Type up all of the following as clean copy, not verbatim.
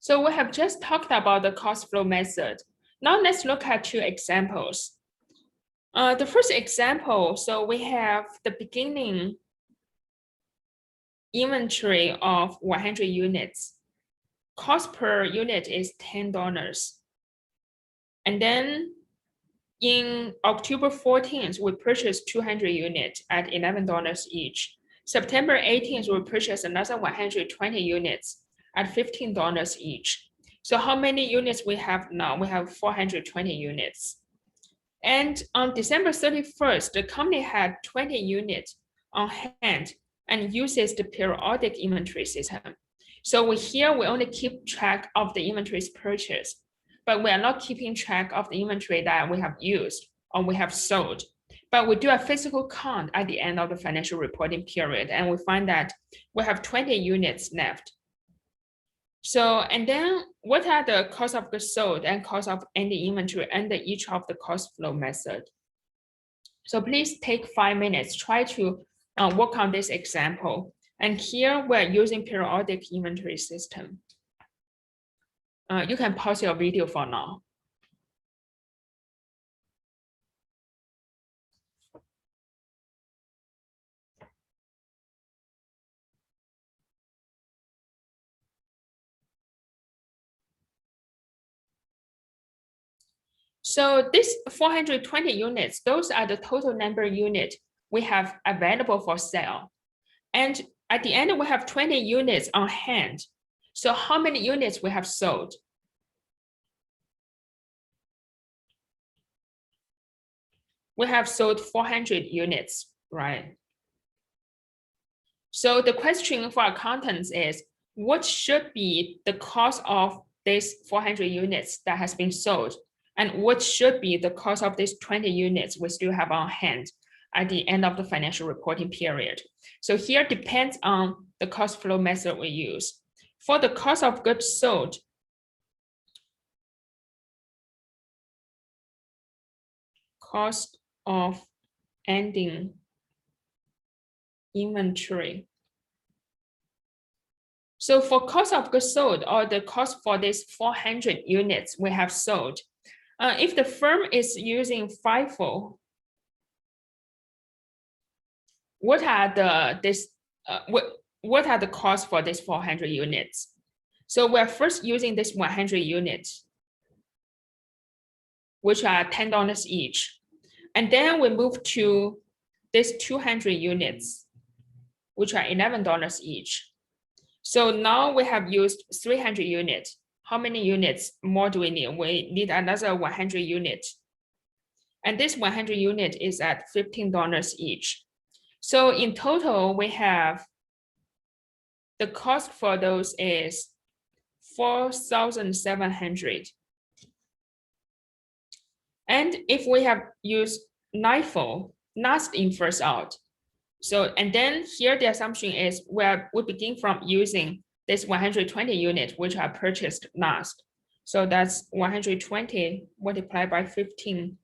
So we have just talked about the cost flow method. Now let's look at two examples. The first example, so we have the beginning inventory of 100 units. Cost per unit is $10. And then in October 14th, we purchased 200 units at $11 each. September 18th, we purchased another 120 units at $15 each. So how many units we have now? We have 420 units. And on December 31st, the company had 20 units on hand and uses the periodic inventory system. So we only keep track of the inventories purchased, but we are not keeping track of the inventory that we have used or we have sold. But we do a physical count at the end of the financial reporting period, and we find that we have 20 units left. So, and then what are the cost of goods sold and cost of ending inventory under each of the cost flow method? So please take 5 minutes, try to work on this example. And here we're using periodic inventory system. You can pause your video for now. So this 420 units, those are the total number of units we have available for sale. And at the end, we have 20 units on hand. So how many units we have sold? We have sold 400 units, right? So the question for accountants is, what should be the cost of these 400 units that has been sold? And what should be the cost of these 20 units we still have on hand at the end of the financial reporting period? So here depends on the cost flow method we use. For the cost of goods sold, cost of ending inventory. So for cost of goods sold, or the cost for these 400 units we have sold, if the firm is using FIFO, what are the costs for these 400 units? So we're first using this 100 units, which are $10 each. And then we move to this 200 units, which are $11 each. So now we have used 300 units. How many units more do we need? We need another 100 units. And this 100 unit is at $15 each. So in total, we have the cost for those is $4,700. And if we have used NIFO, last in, first out. So, and then here the assumption is we begin from using this 120 units, which are purchased last. So that's 120 multiplied by 15.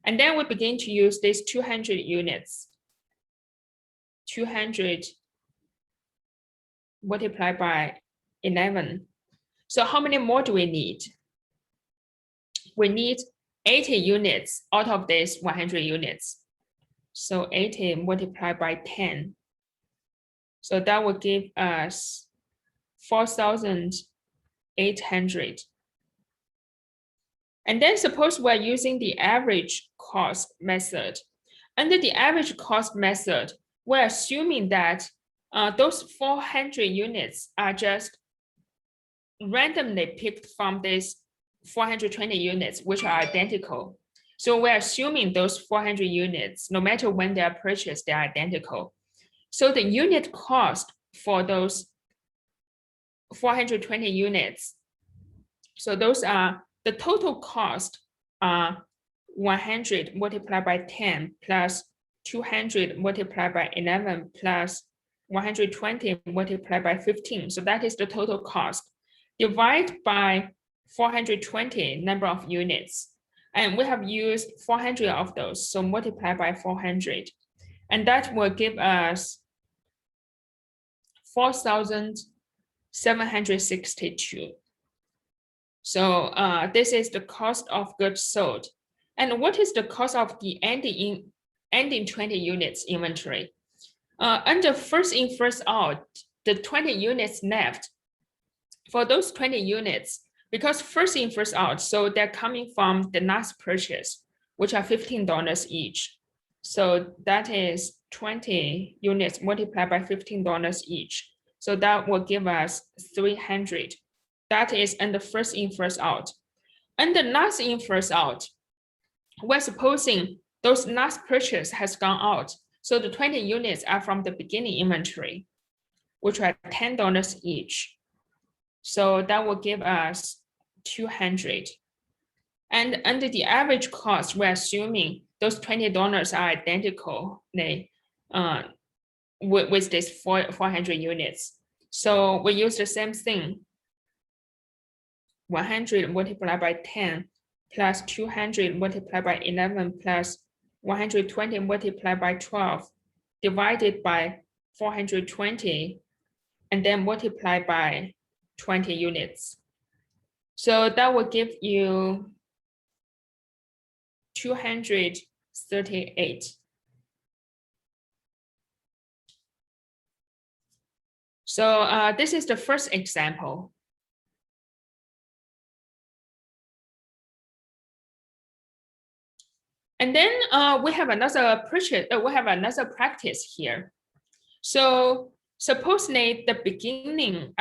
And then we begin to use these 200 units. 200 multiplied by 11. So how many more do we need? We need 80 units out of this 100 units. So 80 multiplied by 10. So that will give us 4,800. And then suppose we're using the average cost method. Under the average cost method, we're assuming that those 400 units are just randomly picked from this 420 units, which are identical. So we're assuming those 400 units, no matter when they are purchased, they are identical. So the unit cost for those 420 units, so those are the total cost, 100 multiplied by 10 plus 200 multiplied by 11 plus 120 multiplied by 15. So that is the total cost. Divide by 420 number of units. And we have used 400 of those, so multiply by 400. And that will give us 4,762. So this is the cost of goods sold. And what is the cost of the ending 20 units inventory? Under first in, first out, the 20 units left, for those 20 units, because first in, first out, so they're coming from the last purchase, which are $15 each. So that is 20 units multiplied by $15 each. So that will give us 300. That is under first in, first out. Under last in, first out, we're supposing those last purchase has gone out. So the 20 units are from the beginning inventory, which are $10 each. So that will give us 200. And under the average cost, we're assuming those $20 are identical with this 400 units. So we use the same thing. 100 multiplied by 10 plus 200 multiplied by 11 plus 120 multiplied by 12 divided by 420 and then multiplied by 20 units. So that will give you 238. So this is the first example. And then we have another practice here. So supposedly at the beginning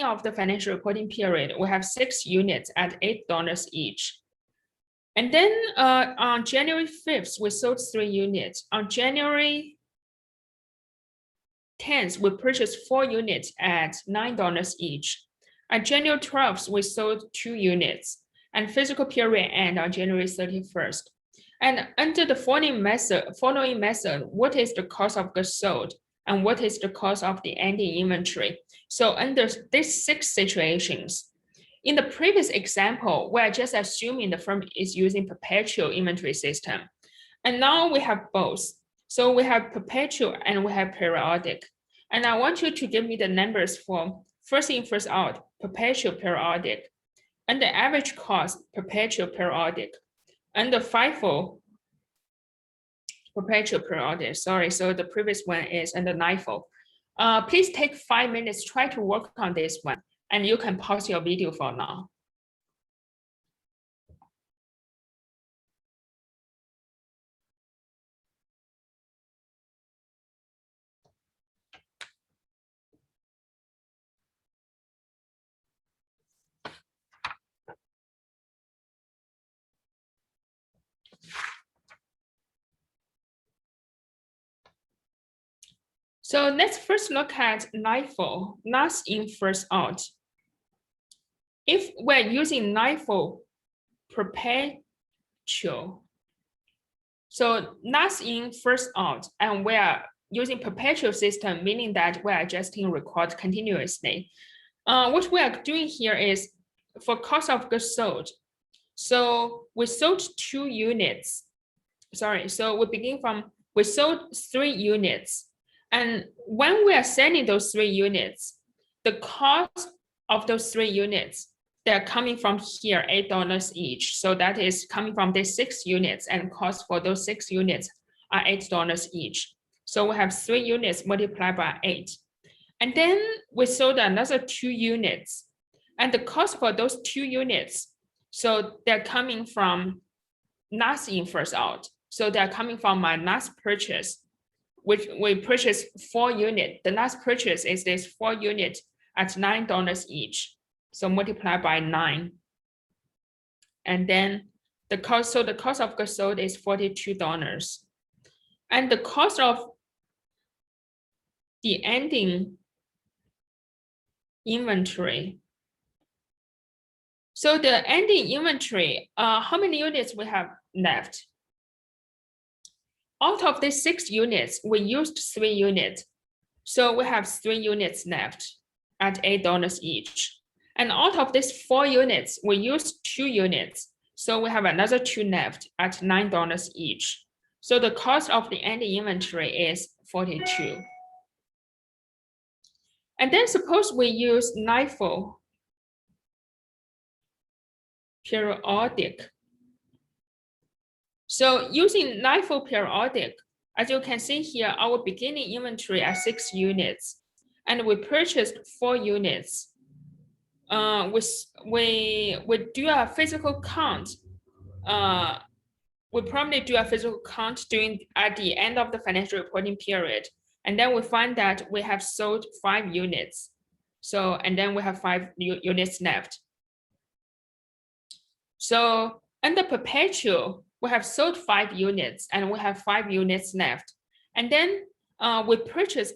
of the financial reporting period, we have 6 units at $8 each. And then on January 5th, we sold 3 units. On January 10th, we purchased 4 units at $9 each. On January 12th, we sold 2 units. And physical period end on January 31st. And under the following method, what is the cost of goods sold and what is the cost of the ending inventory? So under these 6 situations, in the previous example, we're just assuming the firm is using perpetual inventory system. And now we have both. So we have perpetual and we have periodic. And I want you to give me the numbers for first in, first out, perpetual periodic, and the average cost, perpetual periodic, and the FIFO, perpetual periodic. Sorry, so the previous one is under LIFO. Please take 5 minutes, try to work on this one, and you can pause your video for now. So let's first look at LIFO, last in, first out. If we're using LIFO perpetual, so last in, first out, and we're using perpetual system, meaning that we're adjusting record continuously. What we are doing here is for cost of goods sold. So we sold 2 units. Sorry, so we sold 3 units. And when we are selling those 3 units, the cost of those 3 units, they're coming from here, $8 each. So that is coming from the 6 units, and cost for those 6 units are $8 each. So we have 3 units multiplied by 8. And then we sold another 2 units. And the cost for those 2 units, so they're coming from last in, first out. So they're coming from my last purchase, which we purchased 4 units. The last purchase is this 4 units at $9 each. So multiply by 9. And then the cost of goods sold is $42. And the cost of the ending inventory. So the ending inventory, how many units we have left? Out of these 6 units, we used 3 units. So we have 3 units left at $8 each. And out of these 4 units, we used 2 units. So we have another 2 left at $9 each. So the cost of the ending inventory is $42. And then suppose we use LIFO periodic. So using LIFO periodic, as you can see here, our beginning inventory are 6 units, and we purchased 4 units. We do a physical count. We probably do a physical count at the end of the financial reporting period, and then we find that we have sold 5 units. So, and then we have 5 units left. So under perpetual, we have sold 5 units and we have 5 units left. And then we purchased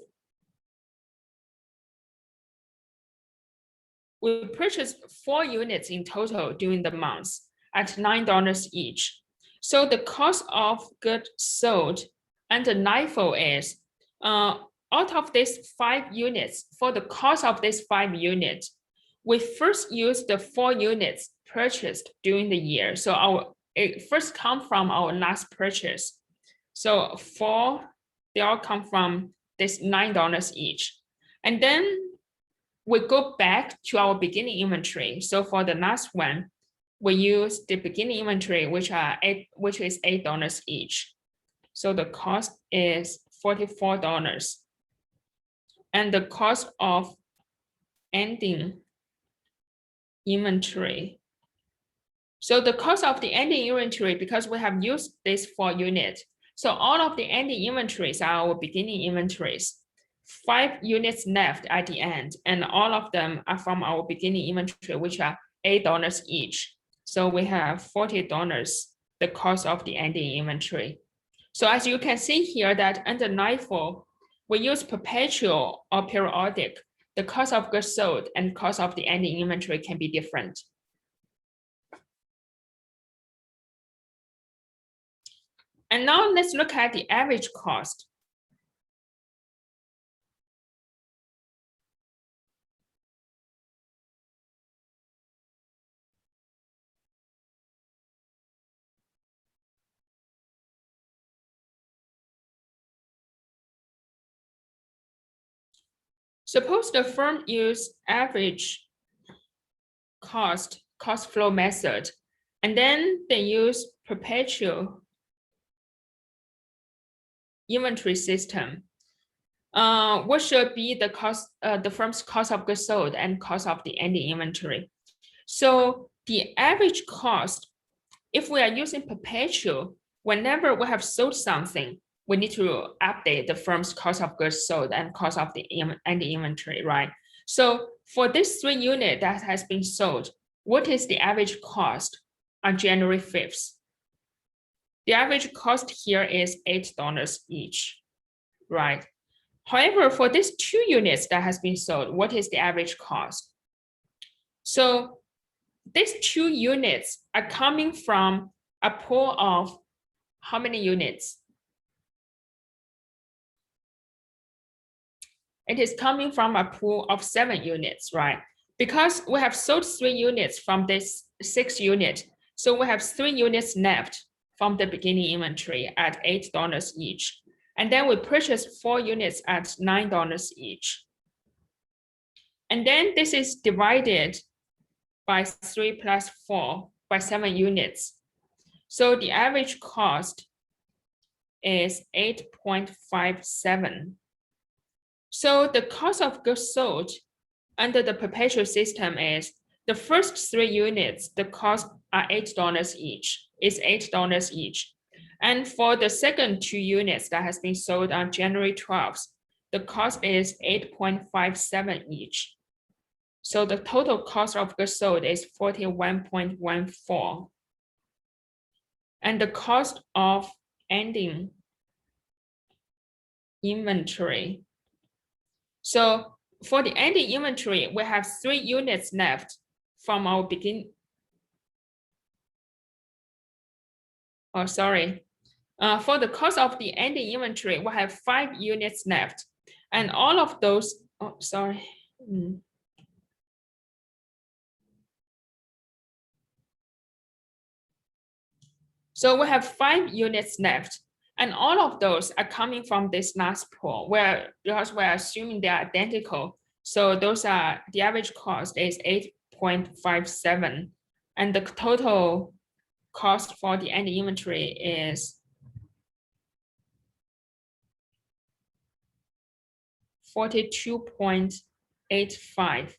4 units in total during the months at $9 each. So the cost of goods sold under LIFO is out of these 5 units, for the cost of these 5 units, we first use the 4 units purchased during the year. So it first come from our last purchase. So 4, they all come from this $9 each. And then we go back to our beginning inventory. So for the last one, we use the beginning inventory, which is $8 each. So the cost is $44. And the cost of ending inventory. So the cost of the ending inventory, because we have used this 4 units, so all of the ending inventories are our beginning inventories. 5 units left at the end, and all of them are from our beginning inventory, which are $8 each. So we have $40, the cost of the ending inventory. So as you can see here that under LIFO, we use perpetual or periodic. The cost of goods sold and cost of the ending inventory can be different. And now let's look at the average cost. Suppose the firm use average cost flow method, and then they use perpetual inventory system. What should be the cost, the firm's cost of goods sold and cost of the ending inventory? So the average cost, if we are using perpetual, whenever we have sold something, we need to update the firm's cost of goods sold and cost of the ending inventory, right? So for this 3 units that has been sold, what is the average cost on January 5th? The average cost here is $8 each, right? However, for these 2 units that has been sold, what is the average cost? So these 2 units are coming from a pool of how many units? It is coming from a pool of 7 units, right? Because we have sold 3 units from this 6 unit, so we have 3 units left from the beginning inventory at $8 each. And then we purchased 4 units at $9 each. And then this is divided by 3 plus 4 by 7 units. So the average cost is 8.57. So the cost of goods sold under the perpetual system is the first 3 units, the cost are $8 each. It's $8 each. And for the second 2 units that has been sold on January 12th, the cost is 8.57 each. So the total cost of goods sold is 41.14. And the cost of ending inventory. So for the ending inventory, we have 3 units left from our beginning. Oh, sorry. For the cost of the ending inventory, we have 5 units left. And all of those, oh, sorry. So we have 5 units left. And all of those are coming from this last pool, because we're assuming they are identical. So those are, the average cost is 8.57. And the total cost for the ending inventory is 42.85.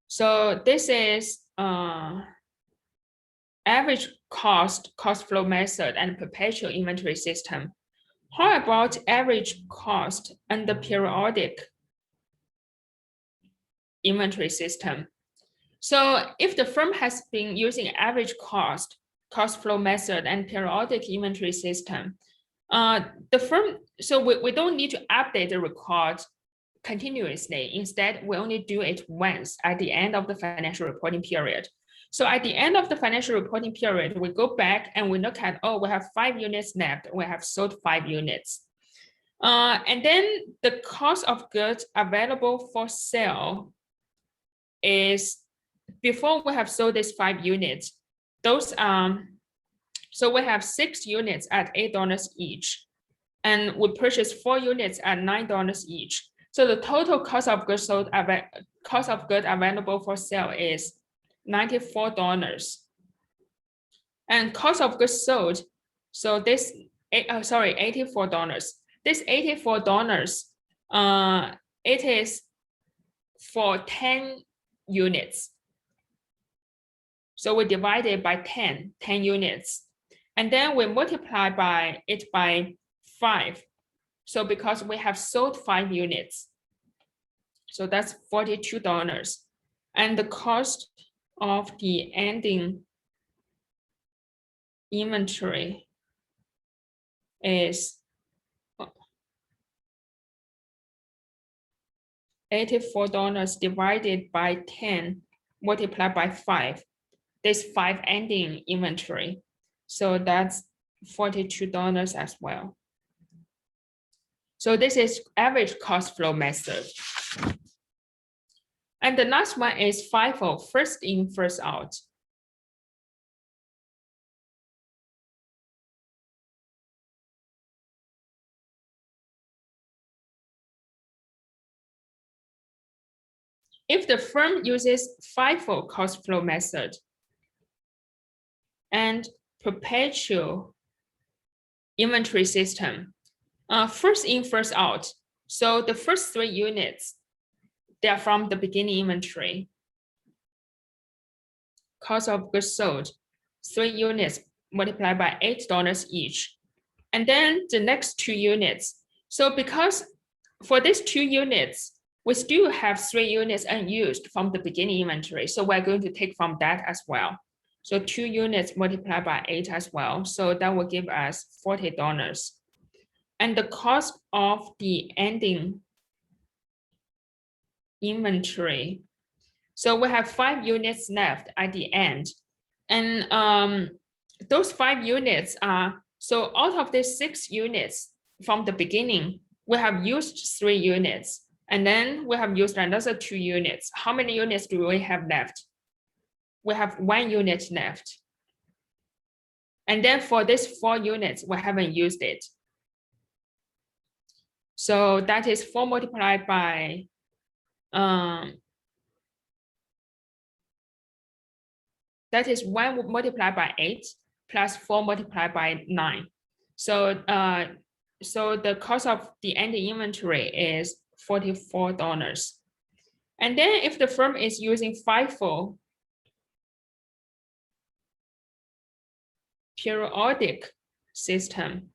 So this is average cost flow method and perpetual inventory system. How about average cost and the periodic inventory system? So if the firm has been using average cost flow method and periodic inventory system, the firm, so we don't need to update the record continuously. Instead, we only do it once at the end of the financial reporting period. So at the end of the financial reporting period, we go back and we look at, oh, we have 5 units left. We have sold 5 units. And then the cost of goods available for sale is, before we have sold these 5 units, those, so we have 6 units at $8 each. And we purchased 4 units at $9 each. So the total cost of goods sold, cost of goods available for sale is $94. And cost of goods sold, so this, $84. This $84, it is for 10 units. So we divide it by 10 units. And then we multiply by it by 5. So because we have sold 5 units, so that's $42. And the cost of the ending inventory is $84 divided by 10 multiplied by 5. This 5 ending inventory. So that's $42 as well. So this is average cost flow method. And the last one is FIFO, first in, first out. If the firm uses FIFO cost flow method and perpetual inventory system, first in, first out. So the first 3 units, they are from the beginning inventory. Cost of goods sold, 3 units multiplied by $8 each. And then the next 2 units. So because for these 2 units, we still have 3 units unused from the beginning inventory. So we're going to take from that as well. So 2 units multiplied by 8 as well. So that will give us $40. And the cost of the ending inventory. So we have 5 units left at the end. And those 5 units are, so out of the 6 units from the beginning, we have used 3 units. And then we have used another 2 units. How many units do we have left? We have 1 unit left. And then for these 4 units, we haven't used it. So that is 4 multiplied by, that is 1 multiplied by 8 plus 4 multiplied by 9. So, so the cost of the ending inventory is $44. And then if the firm is using FIFO periodic system,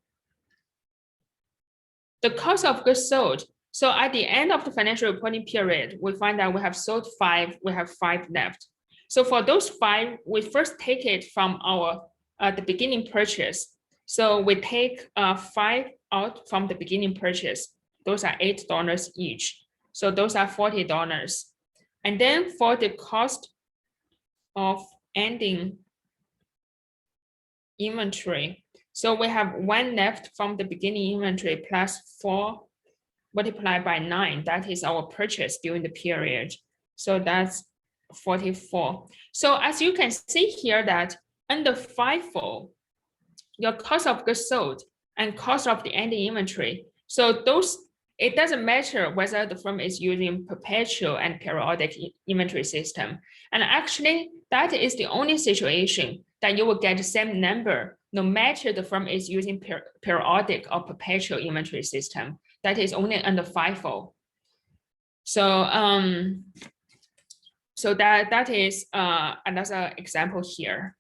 the cost of goods sold. So at the end of the financial reporting period, we find that we have sold 5, we have 5 left. So for those 5, we first take it from our the beginning purchase. So we take 5 out from the beginning purchase. Those are $8 each. So those are $40. And then for the cost of ending inventory, so we have 1 left from the beginning inventory plus 4 multiplied by 9. That is our purchase during the period. So that's 44. So as you can see here that under FIFO, your cost of goods sold and cost of the ending inventory. So those it doesn't matter whether the firm is using perpetual and periodic inventory system. And actually, that is the only situation that you will get the same number, no matter the firm is using periodic or perpetual inventory system. That is only under FIFO. So, so that is another example here.